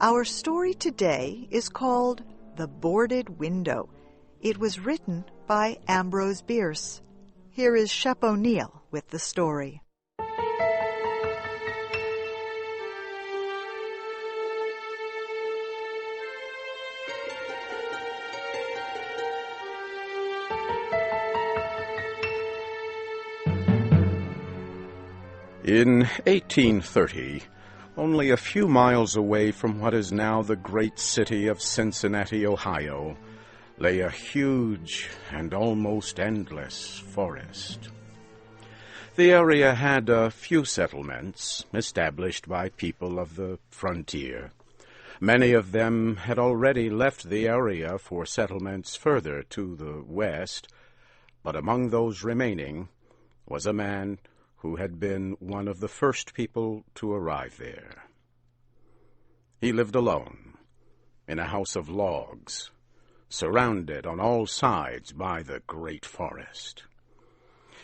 Our story today is called The Boarded Window. It was written by Ambrose Bierce. Here is Shep O'Neill with the story. In 1830, only a few miles away from what is now the great city of Cincinnati, Ohio, lay a huge and almost endless forest. The area had a few settlements established by people of the frontier. Many of them had already left the area for settlements further to the west, but among those remaining was a man who had been one of the first people to arrive there. He lived alone, in a house of logs, surrounded on all sides by the great forest.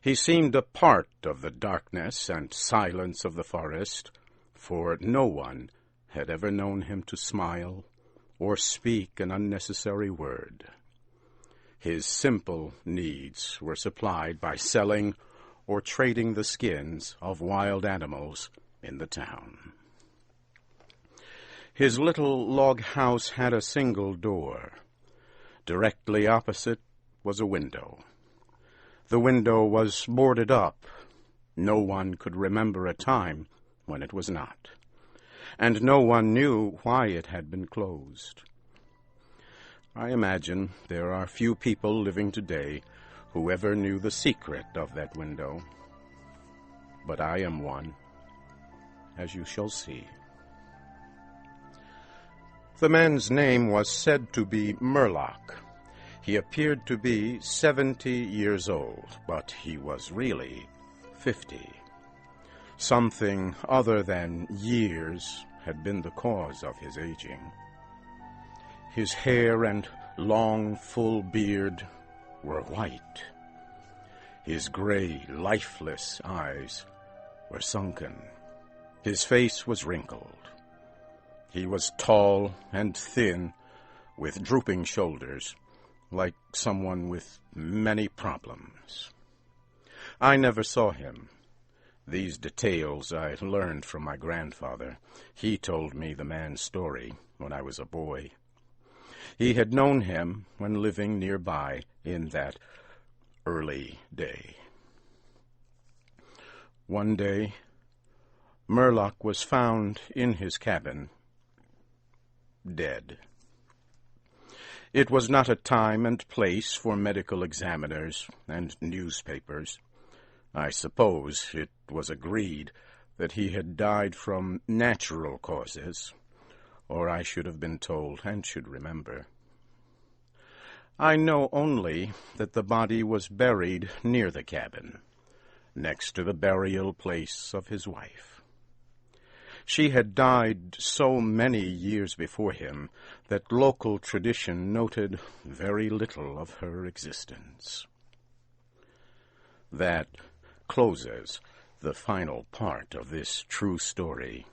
He seemed a part of the darkness and silence of the forest, for no one had ever known him to smile or speak an unnecessary word. His simple needs were supplied by selling or trading the skins of wild animals in the town. His little log house had a single door. Directly opposite was a window. The window was boarded up. No one could remember a time when it was not, and no one knew why it had been closed. I imagine there are few people living today who ever knew the secret of that window. But I am one, as you shall see. The man's name was said to be Murlock. He appeared to be 70 years old, but he was really 50. Something other than years had been the cause of his aging. His hair and long, full beard were white. His gray, lifeless eyes were sunken. His face was wrinkled. He was tall and thin, with drooping shoulders, like someone with many problems. I never saw him. These details I learned from my grandfather. He told me the man's story when I was a boy. He had known him when living nearby in that early day. One day, Murlock was found in his cabin, dead. It was not a time and place for medical examiners and newspapers. I suppose it was agreed that he had died from natural causes, or I should have been told and should remember. I know only that the body was buried near the cabin, next to the burial place of his wife. She had died so many years before him that local tradition noted very little of her existence. That closes the final part of this true story,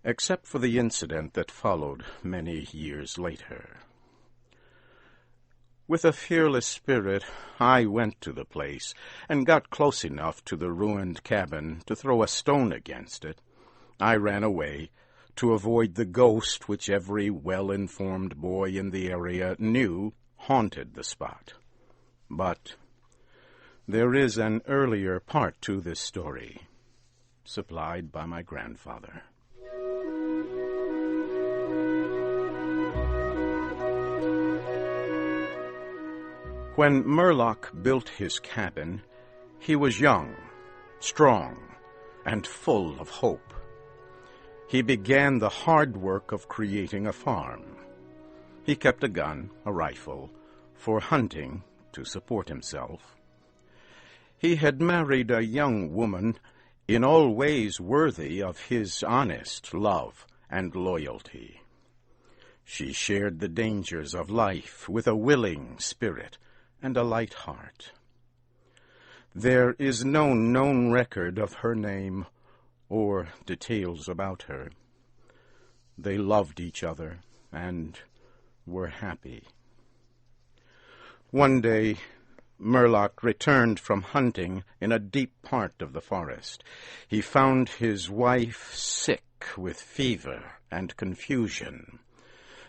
except for the incident that followed many years later. With a fearless spirit, I went to the place and got close enough to the ruined cabin to throw a stone against it. I ran away to avoid the ghost which every well-informed boy in the area knew haunted the spot. But there is an earlier part to this story, supplied by my grandfather. When Murlock built his cabin, he was young, strong, and full of hope. He began the hard work of creating a farm. He kept a gun, a rifle, for hunting to support himself. He had married a young woman in all ways worthy of his honest love and loyalty. She shared the dangers of life with a willing spirit and a light heart. There is no known record of her name or details about her. they loved each other and were happy. One day, Murlock returned from hunting in a deep part of the forest. He found his wife sick with fever and confusion.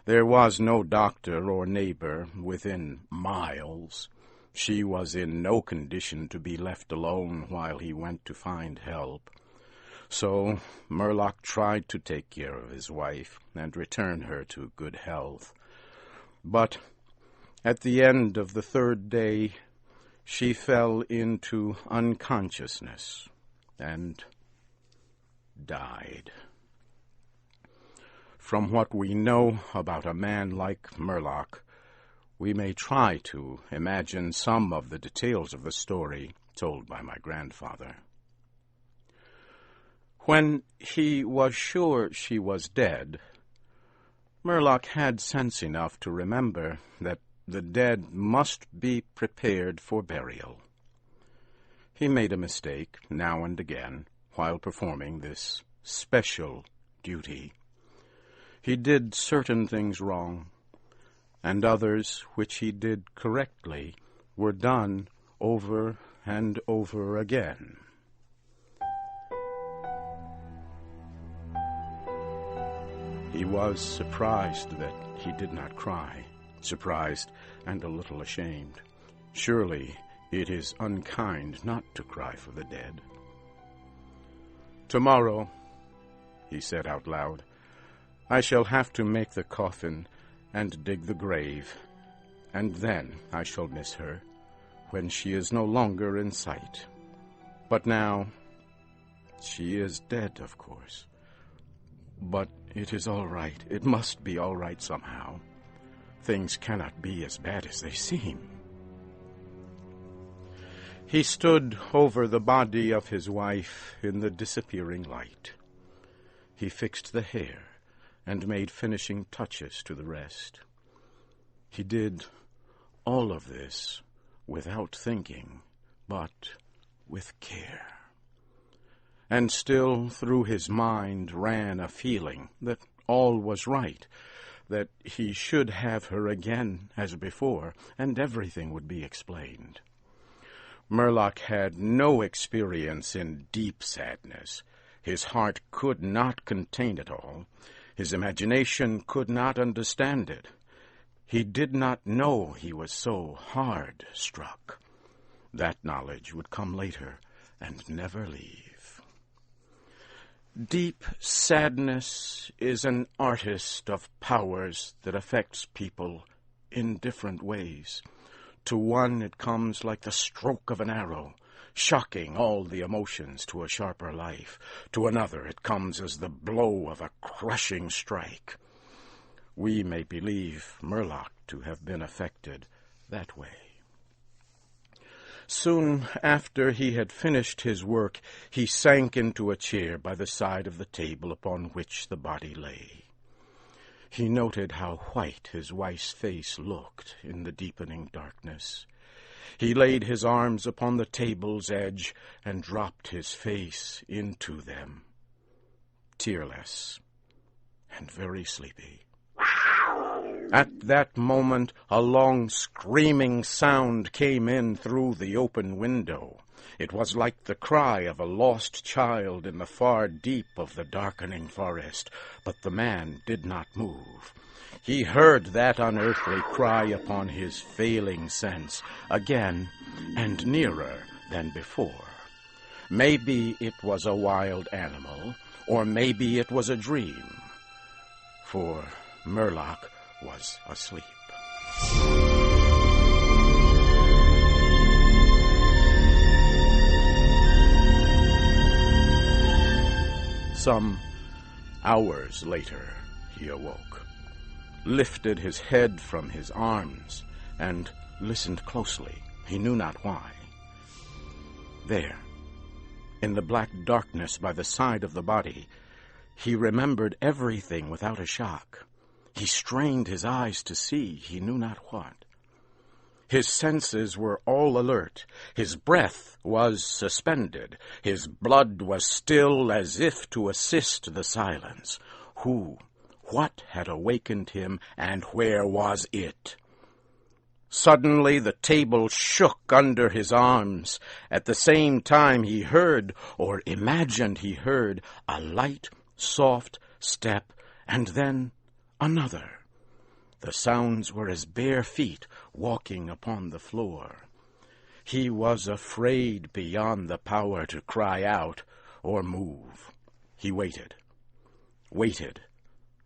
There was no doctor or neighbor within miles. She was in no condition to be left alone while he went to find help. So Murlock tried to take care of his wife and return her to good health. But at the end of the third day, she fell into unconsciousness and died. From what we know about a man like Murlock, we may try to imagine some of the details of the story told by my grandfather. When he was sure she was dead, Murlock had sense enough to remember that the dead must be prepared for burial. He made a mistake now and again while performing this special duty. He did certain things wrong, and others which he did correctly were done over and over again. He was surprised that he did not cry, surprised and a little ashamed. Surely it is unkind not to cry for the dead. "Tomorrow," he said out loud, "I shall have to make the coffin and dig the grave, and then I shall miss her when she is no longer in sight. But now, she is dead, of course. But it is all right. It must be all right somehow. Things cannot be as bad as they seem." He stood over the body of his wife in the disappearing light. He fixed the hair and made finishing touches to the rest. He did all of this without thinking, but with care. And still through his mind ran a feeling that all was right, that he should have her again as before, and everything would be explained. Murlock had no experience in deep sadness. His heart could not contain it all. His imagination could not understand it. He did not know he was so hard struck. That knowledge would come later and never leave. Deep sadness is an artist of powers that affects people in different ways. To one it comes like the stroke of an arrow, shocking all the emotions to a sharper life. To another it comes as the blow of a crushing strike. We may believe Murlock to have been affected that way. Soon after he had finished his work, he sank into a chair by the side of the table upon which the body lay. He noted how white his wife's face looked in the deepening darkness. He laid his arms upon the table's edge and dropped his face into them, tearless and very sleepy. At that moment, a long screaming sound came in through the open window. It was like the cry of a lost child in the far deep of the darkening forest, but the man did not move. He heard that unearthly cry upon his failing sense, again and nearer than before. Maybe it was a wild animal, or maybe it was a dream, for Murlock was asleep. Some hours later, he awoke, lifted his head from his arms, and listened closely. He knew not why. There, in the black darkness by the side of the body, he remembered everything without a shock. He strained his eyes to see he knew not what. His senses were all alert. His breath was suspended. His blood was still as if to assist the silence. Who What had awakened him, and where was it? Suddenly the table shook under his arms. At the same time he heard, or imagined he heard, a light, soft step, and then another. The sounds were as bare feet walking upon the floor. He was afraid beyond the power to cry out or move. He waited,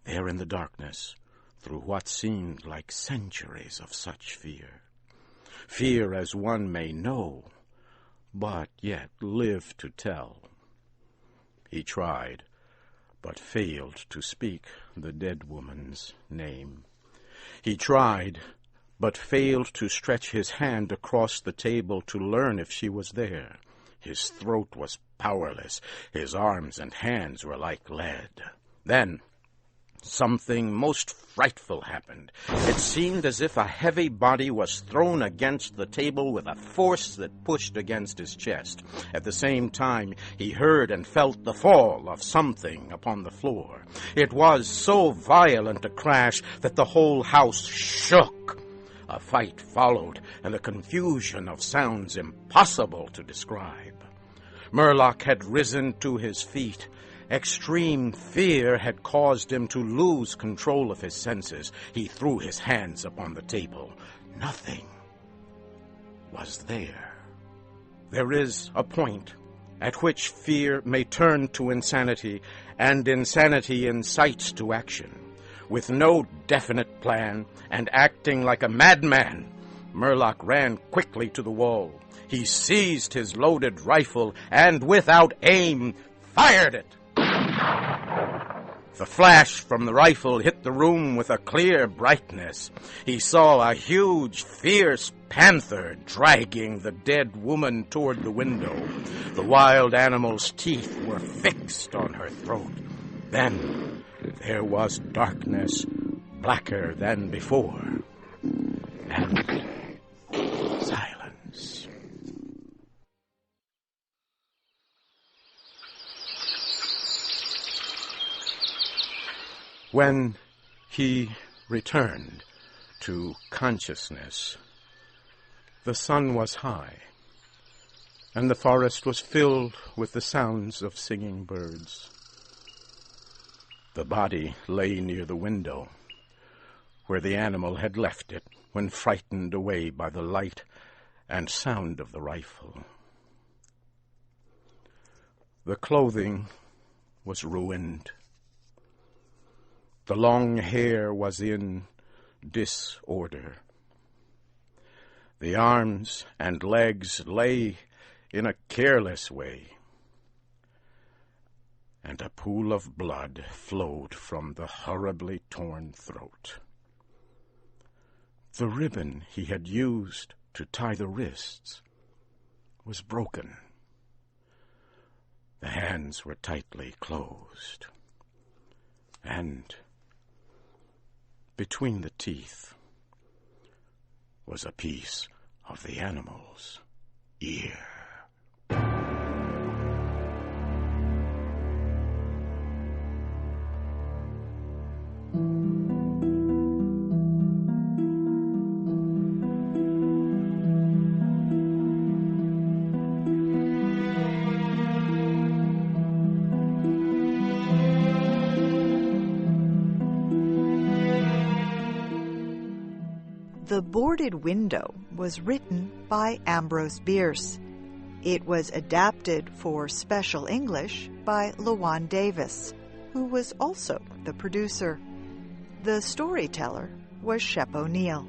there in the darkness, through what seemed like centuries of such fear. Fear as one may know, but yet live to tell. He tried, but failed to speak the dead woman's name. He tried, but failed to stretch his hand across the table to learn if she was there. His throat was powerless. His arms and hands were like lead. Then something most frightful happened. It seemed as if a heavy body was thrown against the table with a force that pushed against his chest. At the same time, he heard and felt the fall of something upon the floor. It was so violent a crash that the whole house shook. A fight followed, and a confusion of sounds impossible to describe. Murlock had risen to his feet. Extreme fear had caused him to lose control of his senses. He threw his hands upon the table. Nothing was there. There is a point at which fear may turn to insanity, and insanity incites to action. With no definite plan, and acting like a madman, Murlock ran quickly to the wall. He seized his loaded rifle, and without aim, fired it. The flash from the rifle hit the room with a clear brightness. He saw a huge, fierce panther dragging the dead woman toward the window. The wild animal's teeth were fixed on her throat. Then there was darkness, blacker than before, and silence. When he returned to consciousness, the sun was high, and the forest was filled with the sounds of singing birds. The body lay near the window, where the animal had left it when frightened away by the light and sound of the rifle. The clothing was ruined. The long hair was in disorder. The arms and legs lay in a careless way, and a pool of blood flowed from the horribly torn throat. The ribbon he had used to tie the wrists was broken. The hands were tightly closed, and between the teeth was a piece of the animal's ear. The Boarded Window was written by Ambrose Bierce. It was adapted for Special English by LaJuan Davis, who was also the producer. The storyteller was Shep O'Neill.